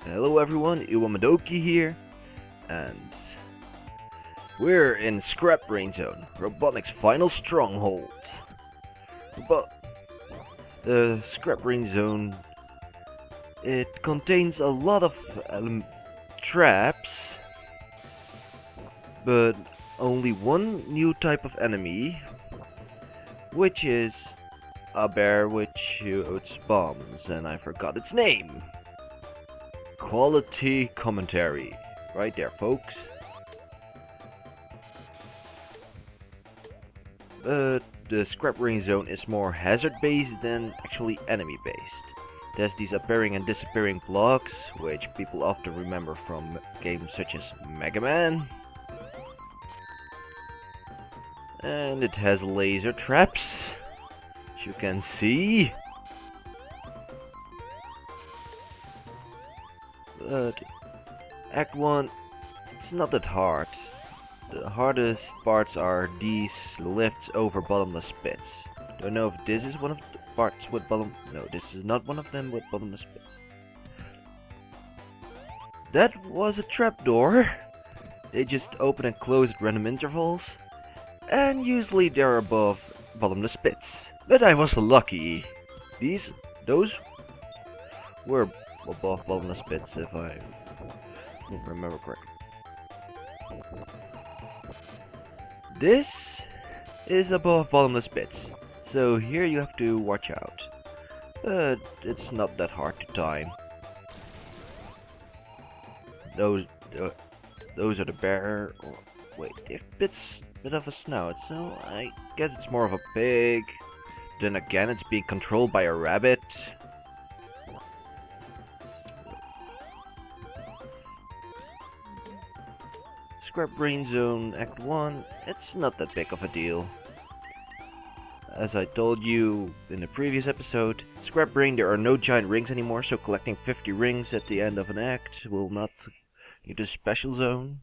Hello everyone, Iwamodoki here, and we're in Scrap Brain Zone, Robotnik's final stronghold. But the Scrap Brain Zone, it contains a lot of traps, but only one new type of enemy, which is a bear which shoots bombs, and I forgot its name. Quality commentary. Right there, folks. But the Scrap Ring Zone is more hazard-based than actually enemy-based. There's these appearing and disappearing blocks, which people often remember from games such as Mega Man. And it has laser traps, as you can see. But Act 1, it's not that hard. The hardest parts are these lifts over bottomless pits. Don't know if this is one of the parts with No, this is not one of them with bottomless pits. That was a trapdoor. They just open and close at random intervals. And usually they're above bottomless pits. But I was lucky. Those were above bottomless pits, if I remember correctly. This is above bottomless pits, so here you have to watch out. But it's not that hard to time. Those are the bear. Or, wait, they've a bit of a snout, so I guess it's more of a pig. Then again, it's being controlled by a rabbit. Scrap Brain Zone Act 1, it's not that big of a deal. As I told you in the previous episode, Scrap Brain, there are no giant rings anymore, so collecting 50 rings at the end of an act will not need a special zone.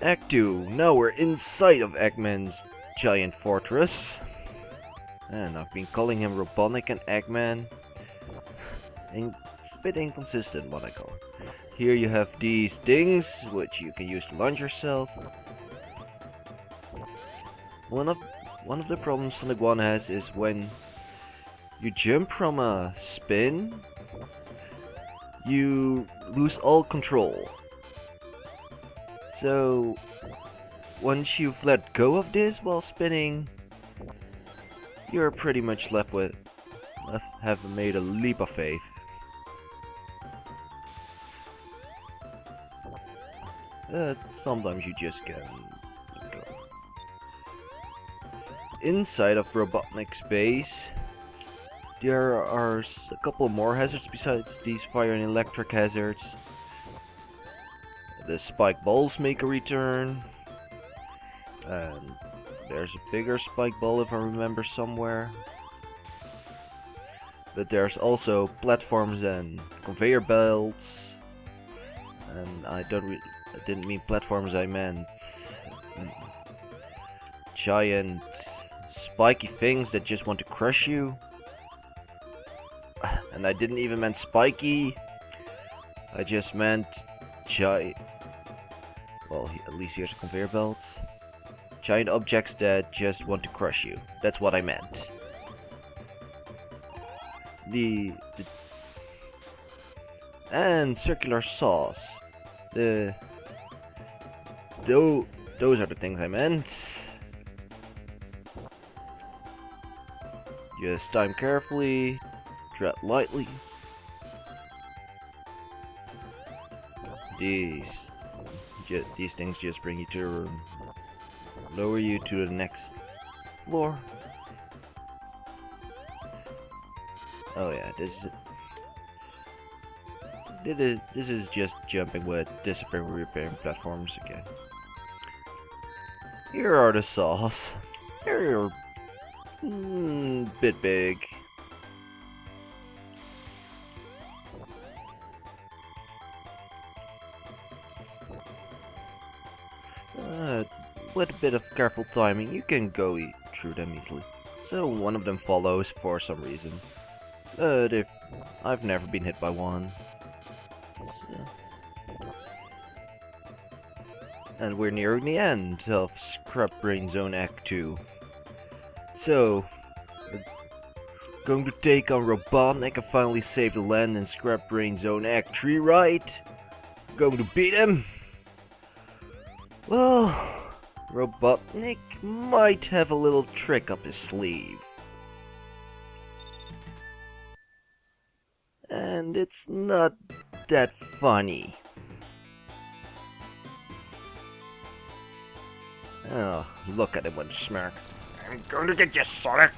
Act 2, now we're inside of Eggman's giant fortress. And I've been calling him Robotnik and Eggman. And it's a bit inconsistent what I call it. Here you have these things, which you can use to launch yourself. One of the problems Sonic 1 has is when you jump from a spin, you lose all control. So, once you've let go of this while spinning, you're pretty much left with have made a leap of faith. Sometimes you just can go. Inside of Robotnik's base, there are a couple more hazards besides these fire and electric hazards. The spike balls make a return, and there's a bigger spike ball if I remember somewhere. But there's also platforms and conveyor belts, and I didn't mean platforms, I meant giant spiky things that just want to crush you. And I didn't even mean spiky, I just meant well, at least here's a conveyor belt. Giant objects that just want to crush you. That's what I meant. And circular saws. Those are the things I meant. Just time carefully, tread lightly. These things just bring you to a room, lower you to the next floor. Oh yeah, this is just jumping with disappearing repairing platforms again. Here are the saws. They're a bit big. With a bit of careful timing, you can go through them easily. So one of them follows for some reason. If I've never been hit by one. And we're nearing the end of Scrap Brain Zone Act 2. So, we're going to take on Robotnik and finally save the land in Scrap Brain Zone Act 3, right? Going to beat him? Well, Robotnik might have a little trick up his sleeve. And it's not that funny. Oh, look at him with a smirk. I'm going to get you, Sonic!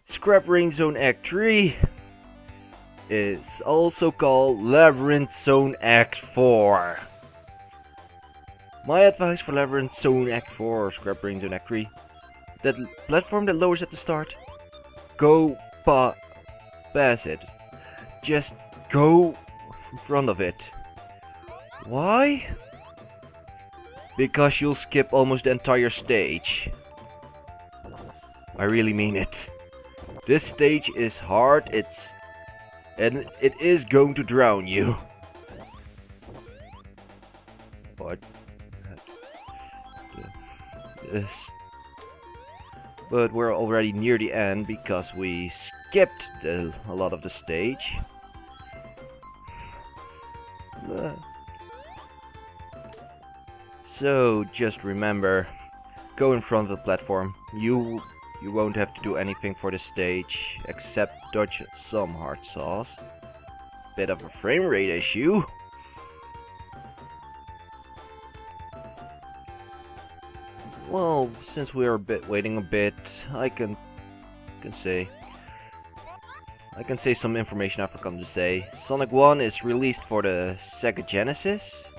Scrap Brain Zone Act 3 is also called Labyrinth Zone Act 4. My advice for Labyrinth Zone Act 4 or Scrap Brain Zone Act 3. That platform that lowers at the start, go past it. Just go in front of it. Why? Because you'll skip almost the entire stage. I really mean it. This stage is hard, and it is going to drown you. But but we're already near the end because we skipped a lot of the stage. So just remember, go in front of the platform. You won't have to do anything for the stage except dodge some hard sauce. Bit of a frame rate issue. Well, since we are waiting a bit, I can say some information I forgot to say. Sonic 1 is released for the Sega Genesis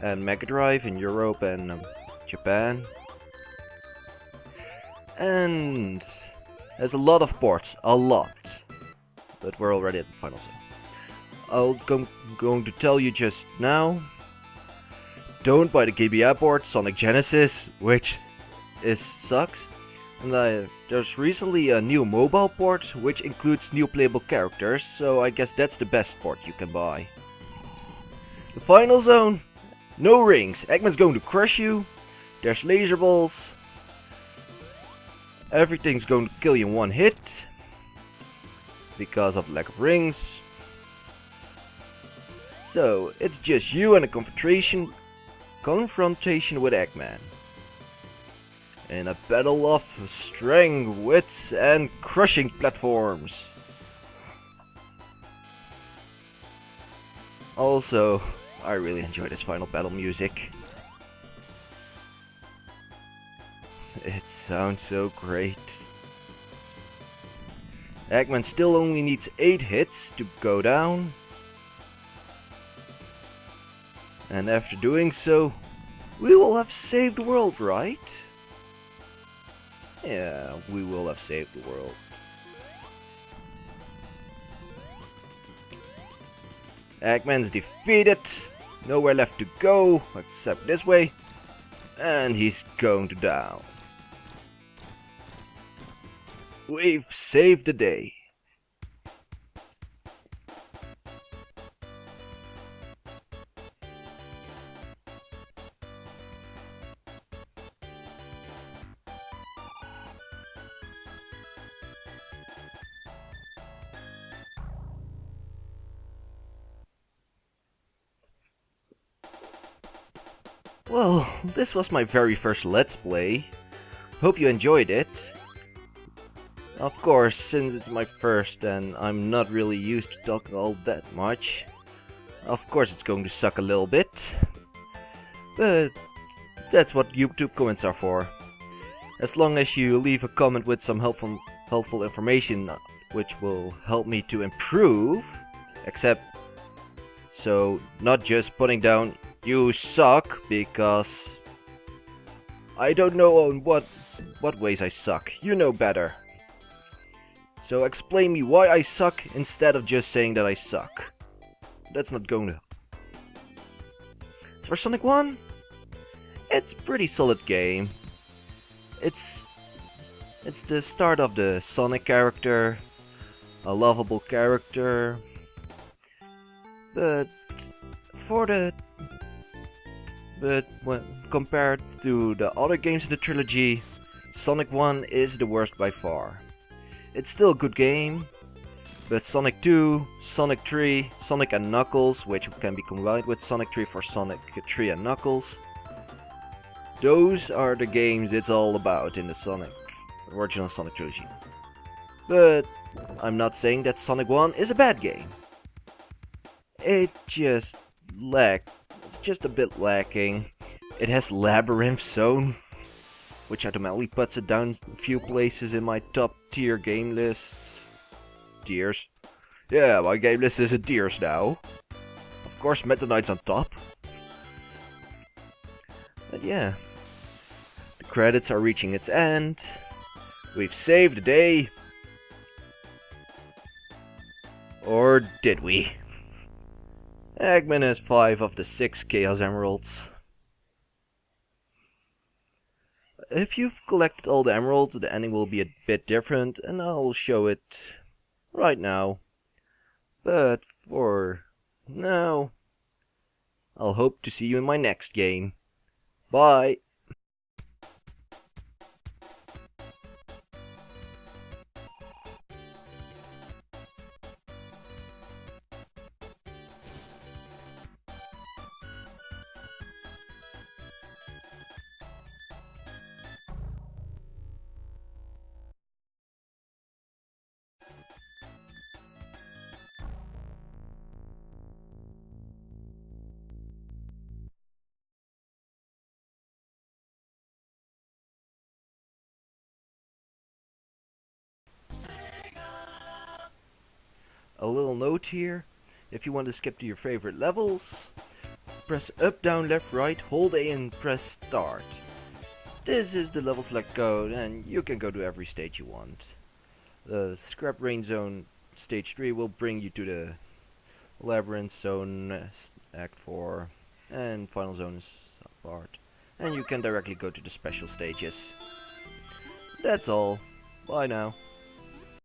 and Mega Drive in Europe and Japan. And there's a lot of ports, a lot. But we're already at the final zone. I'm going to tell you just now, don't buy the GBA port Sonic Genesis, which sucks. And there's recently a new mobile port, which includes new playable characters, so I guess that's the best port you can buy. The final zone, no rings. Eggman's going to crush you. There's laser balls. Everything's going to kill you in one hit because of lack of rings. So it's just you and a confrontation with Eggman. In a battle of strength, wits, and crushing platforms. Also, I really enjoy this final battle music. It sounds so great. Eggman still only needs 8 hits to go down. And after doing so, we will have saved the world, right? Yeah, we will have saved the world. Eggman's defeated. Nowhere left to go except this way. And he's going to down. We've saved the day. Well, this was my very first Let's Play. Hope you enjoyed it. Of course, since it's my first and I'm not really used to talking all that much, of course it's going to suck a little bit. But that's what YouTube comments are for. As long as you leave a comment with some helpful information, which will help me to improve, so not just putting down "you suck" because I don't know on what ways I suck. You know better. So explain me why I suck instead of just saying that I suck. That's not going to help. For Sonic 1, it's a pretty solid game. It's the start of the Sonic character. a lovable character, but for the but when compared to the other games in the trilogy, Sonic 1 is the worst by far. It's still a good game, but Sonic 2, Sonic 3, Sonic and Knuckles, which can be combined with Sonic 3 for Sonic 3 and Knuckles, those are the games it's all about in the original Sonic trilogy. But I'm not saying that Sonic 1 is a bad game. It's just a bit lacking. It has Labyrinth Zone, which automatically puts it down a few places in my top tier game list. Tiers? Yeah, my game list is in tiers now. Of course, Meta Knight's on top. But yeah, the credits are reaching its end. We've saved the day. Or did we? Eggman has 5 of the 6 Chaos Emeralds. If you've collected all the emeralds, the ending will be a bit different, and I'll show it right now. But for now, I'll hope to see you in my next game. Bye! A little note here, if you want to skip to your favorite levels, press up, down, left, right, hold A and press start. This is the level select code and you can go to every stage you want. The Scrap Rain Zone stage 3 will bring you to the Labyrinth Zone Act 4 and Final Zone part. And you can directly go to the special stages. That's all. Bye now.